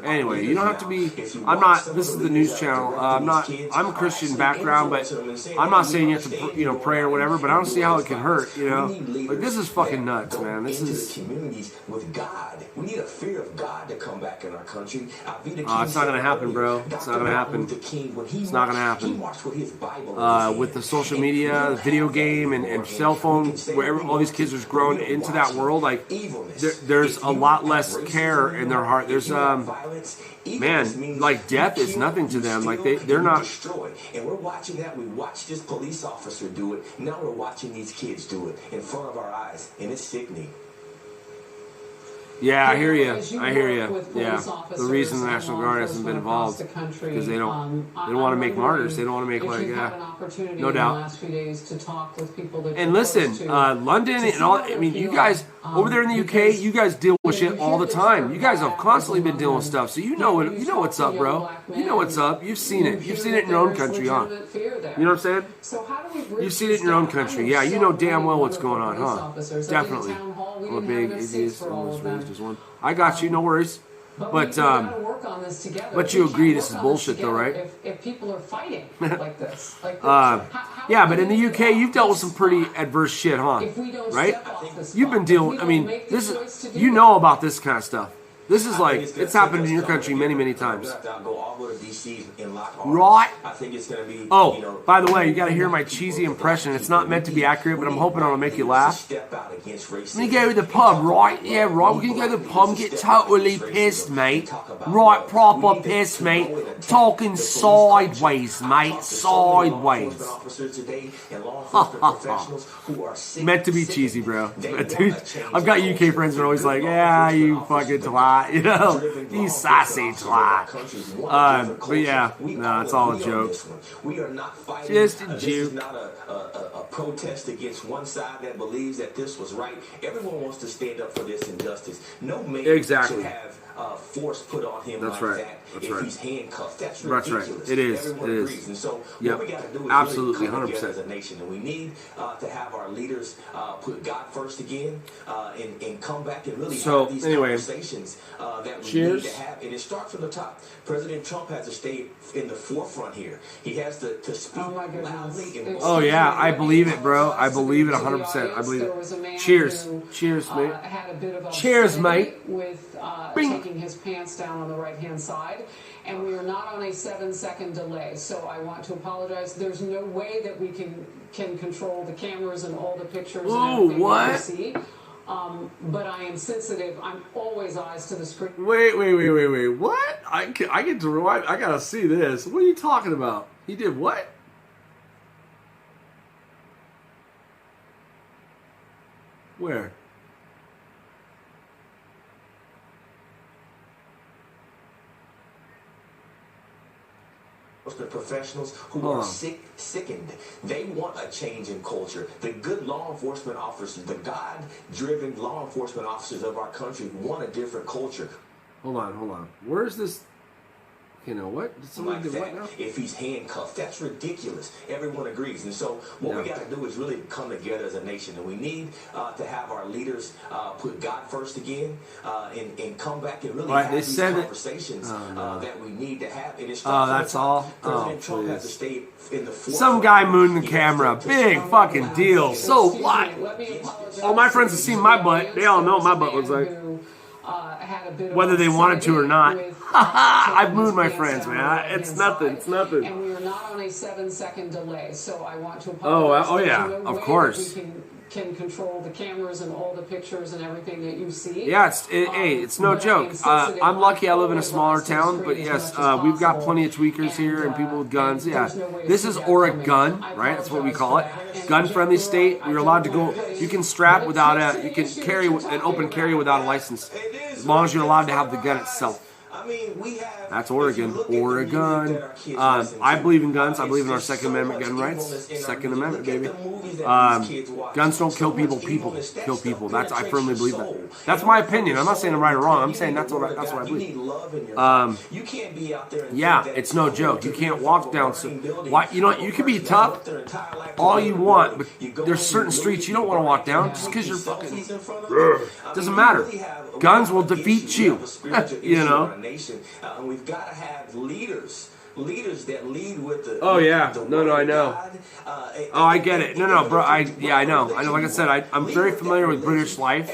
Anyway, you don't have to be. I'm not. This is the news channel. I'm not. I'm a Christian background, but I'm not saying you have to, pray or whatever. But I don't see how it can hurt. Like this is fucking nuts, man. This is communities with God. We need a fear of God to come back in our country. It's not gonna happen, bro. It's not gonna happen. It's not gonna happen. With the social media, the video game, and cell phone, where all these kids are grown into that world, like there's a lot less care in their heart. There's man, like death is nothing to them. Like they're not. And we're watching that. We watched this police officer do it. Now we're watching these kids do it in front of our eyes, and it's sickening. Yeah, I hear you. I hear you. Yeah, the reason the National Guard hasn't been involved because they don't want to make martyrs. They don't want to make no doubt. And listen, London and all. I mean, you guys over there in the UK, you guys deal with shit all the time. You guys have constantly been dealing with stuff, so you know what's up, bro. You know what's up. You've seen it. You've seen it in your own country, huh? You know what I'm saying? You've seen it in your own country. Yeah, you know damn well what's going on, huh? Definitely. I'm a big atheist. I got you, no worries. But you agree this is bullshit, though, right? If people are fighting like this, yeah, but in the UK, you've dealt with some pretty adverse shit, huh? Right? You've been dealing. I mean, this is about this kind of stuff. This is like, it's happened in your country many, many times. Right? Oh, by the way, you got to hear my cheesy impression. It's not meant to be accurate, but I'm hoping it'll make you laugh. When you go to the pub, right? Yeah, right. We're going to go to the pub and get totally pissed, mate. Right, proper pissed, mate. Talking sideways, mate. Sideways. Meant to be cheesy, bro. I've got UK friends that are always like, yeah, you fucking twat. You sassy twat. But yeah, no, it's all a joke. We are not fighting. Just a This joke. is not a protest against one side that believes that this was right. Everyone wants to stand up for this injustice. No man should have force put on him that. If he's handcuffed, that's ridiculous. That's right. It is. Everyone agrees. And so what we got to do is absolutely, really come 100%. together as a nation, and we need to have our leaders put God first again, and come back and really have these conversations that we need to have. And it starts from the top. President Trump has to stay in the forefront here. He has to speak loudly. And oh yeah, I believe it, bro. I believe it 100%. I believe it. Cheers, mate. Had a bit of a cheers, mate. With taking his pants down on the right-hand side, and we are not on a 7-second delay. So I want to apologize. There's no way that we can control the cameras and all the pictures and everything that we see. But I am sensitive. I'm always eyes to the screen. Wait. What? I get to rewind. I gotta see this. What are you talking about? He did what? Where? The professionals who are sickened. They want a change in culture. The good law enforcement officers, the God-driven law enforcement officers of our country want a different culture. Hold on. Where's this? You know what? Did somebody do what now? If he's handcuffed, that's ridiculous. Everyone agrees. And so what we got to do is really come together as a nation. And we need to have our leaders put God first again and come back and really have these conversations that we need to have. And that's all? President Trump has to stay in the forefront. Some guy mooning the camera. Big fucking deal. So what? All my friends have seen my butt. They all know what my butt looks like. Whether they wanted to or not. I've mooned my friends, man. It's nothing. It's nothing. And we are not on a 7-second delay, so I want to apologize. Oh yeah, of course. We can control the cameras and all the pictures and everything that you see. Yeah, it's no joke. I'm lucky I live in a smaller town, but yes, we've got plenty of tweakers here and people with guns. Yeah, this is Oregon, right? That's what we call it. Gun-friendly state. You're allowed to go. You can strap without you can carry an open carry without a license, as long as you're allowed to have the gun itself. That's Oregon. Oregon. I believe in guns. I believe in our Second Amendment gun rights. Second Amendment, baby. Guns don't kill people. People kill people. I firmly believe that. That's my opinion. I'm not saying I'm right or wrong. I'm saying that's what I believe. Yeah, it's no joke. You can't walk down. You can be tough all you want, but there's certain streets you don't want to walk down just because you're fucking. Doesn't matter. Guns will defeat you. You know. And we've got to have leaders that lead with the. Oh yeah, the no, I know. God, I get it. No, bro. I know. Like I said, I'm very familiar with British life.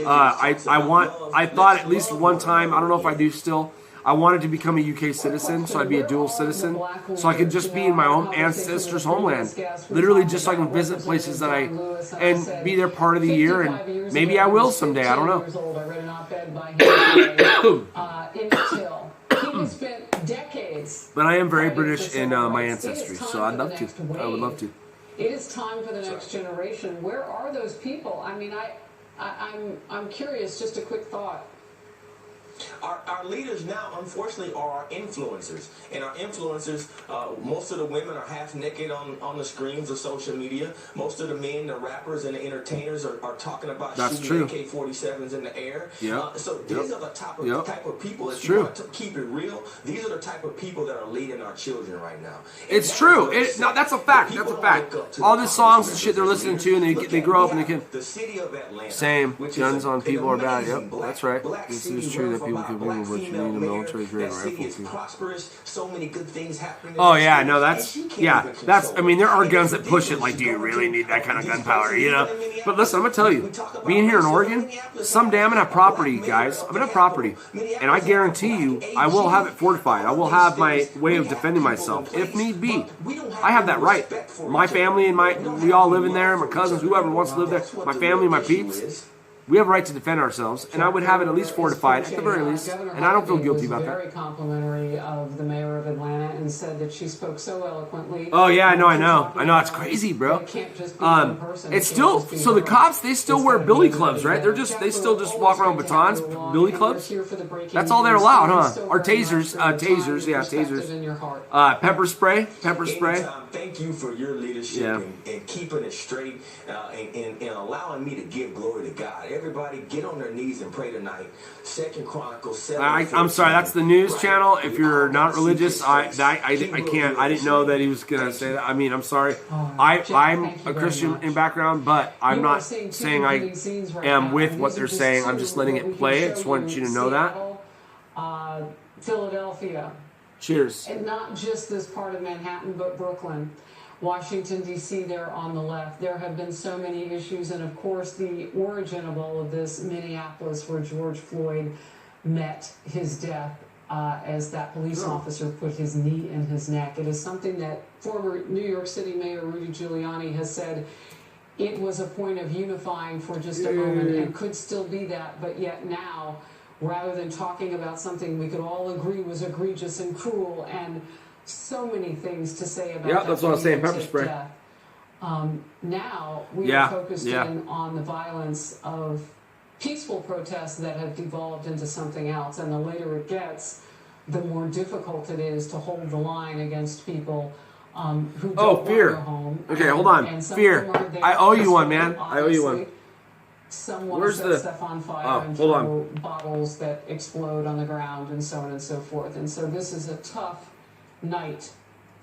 I thought at least one time. I don't know if I do still. I wanted to become a UK citizen, so I'd be a dual citizen, so I could just be in my own ancestors' homeland, literally just so I can visit places that and be there part of the year, and maybe I will someday. I don't know. But I am very British in my ancestry, so I'd love to. I would love to. It is time for the next generation. Where are those people? I mean, I'm curious. Just a quick thought. Our leaders now, unfortunately, are our influencers. And our influencers, most of the women are half naked on the screens of social media. Most of the men, the rappers, and the entertainers are talking about shooting AK-47s in the air. So these are the type of people, if you want to keep it real, these are the type of people that are leading our children right now. And it's true. No, that's a fact. That's a fact. All these songs and shit they're listening to, and they grow up and they can... The city of Atlanta. Same. Guns on people are bad. Yep, that's right. This is true that people can believe what you need a military grade rifle too. Prosperous, so many good things happening. Oh yeah, no, that's I mean, there are guns that push it. Like, do you really need that kind of gunpowder? You know. But listen, I'm gonna tell you, being here in Oregon, someday I'm gonna have property, guys. I'm gonna have property, and I guarantee you, I will have it fortified. I will have my way of defending myself if need be. I have that right. My family and we all live in there. My cousins, whoever wants to live there. My family, my peeps. We have a right to defend ourselves, and I would have it at least fortified, at the very least, and I don't feel guilty about that. Very complimentary of the mayor of Atlanta and said that she spoke so eloquently. Oh yeah, I know, it's crazy, bro. It's still, so the cops, they still wear billy clubs, right? They still just walk around with batons, billy clubs. That's all they're allowed, huh? Or tasers, tasers. Pepper spray. Thank you for your leadership and keeping it straight and allowing me to give glory to God. Everybody get on their knees and pray tonight. 2 Chronicles 7. I'm sorry, that's the news channel. If you're not religious, I can't. I didn't know that he was gonna say that. I mean, I'm sorry. I'm a Christian in background, but I'm not saying I am with what they're saying. I'm just letting it play. I just want you to know that. Philadelphia. Cheers. And not just this part of Manhattan, but Brooklyn. Washington, D.C., there on the left. There have been so many issues, and of course the origin of all of this, Minneapolis, where George Floyd met his death as that police officer put his knee in his neck. It is something that former New York City Mayor Rudy Giuliani has said it was a point of unifying for just a moment and could still be that, but yet now, rather than talking about something we could all agree was egregious and cruel and so many things to say about that. That's what I was saying, pepper spray. Death. Now we are focused in on the violence of peaceful protests that have devolved into something else, and the later it gets, the more difficult it is to hold the line against people who don't fear. want to go home. Okay, hold on. Fear. I owe you one, man. I owe you one. Someone set stuff on fire and throw bottles that explode on the ground and so on and so forth. And so this is a tough night,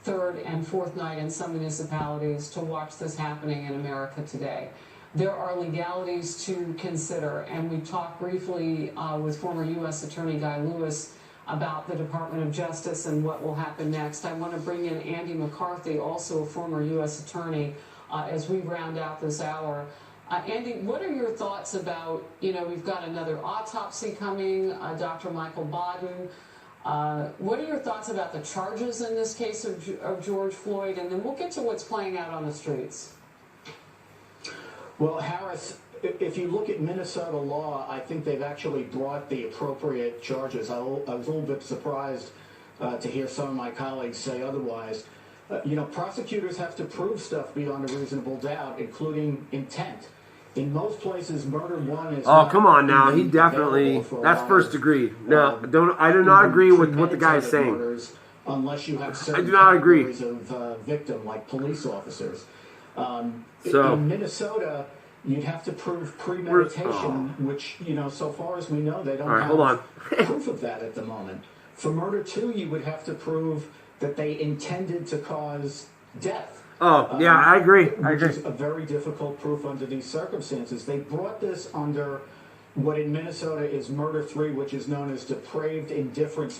third and fourth night in some municipalities to watch this happening in America today. There are legalities to consider, and we talked briefly with former U.S. Attorney Guy Lewis about the Department of Justice and what will happen next. I want to bring in Andy McCarthy, also a former U.S. Attorney, as we round out this hour. Andy, what are your thoughts about, we've got another autopsy coming, Dr. Michael Baden. What are your thoughts about the charges in this case of George Floyd? And then we'll get to what's playing out on the streets. Well, Harris, if you look at Minnesota law, I think they've actually brought the appropriate charges. I was a little bit surprised to hear some of my colleagues say otherwise. Prosecutors have to prove stuff beyond a reasonable doubt, including intent. In most places, murder one is. Oh, come on now. He definitely. That's first degree. No, I do not agree with what the guy is saying. Unless you have certain I do not agree. Of victim, like police officers. So in Minnesota, you'd have to prove premeditation, which so far as we know, they don't have proof of that at the moment. For murder two, you would have to prove that they intended to cause death. Oh, yeah, I agree. Which is a very difficult proof under these circumstances. They brought this under what in Minnesota is murder 3, which is known as depraved indifference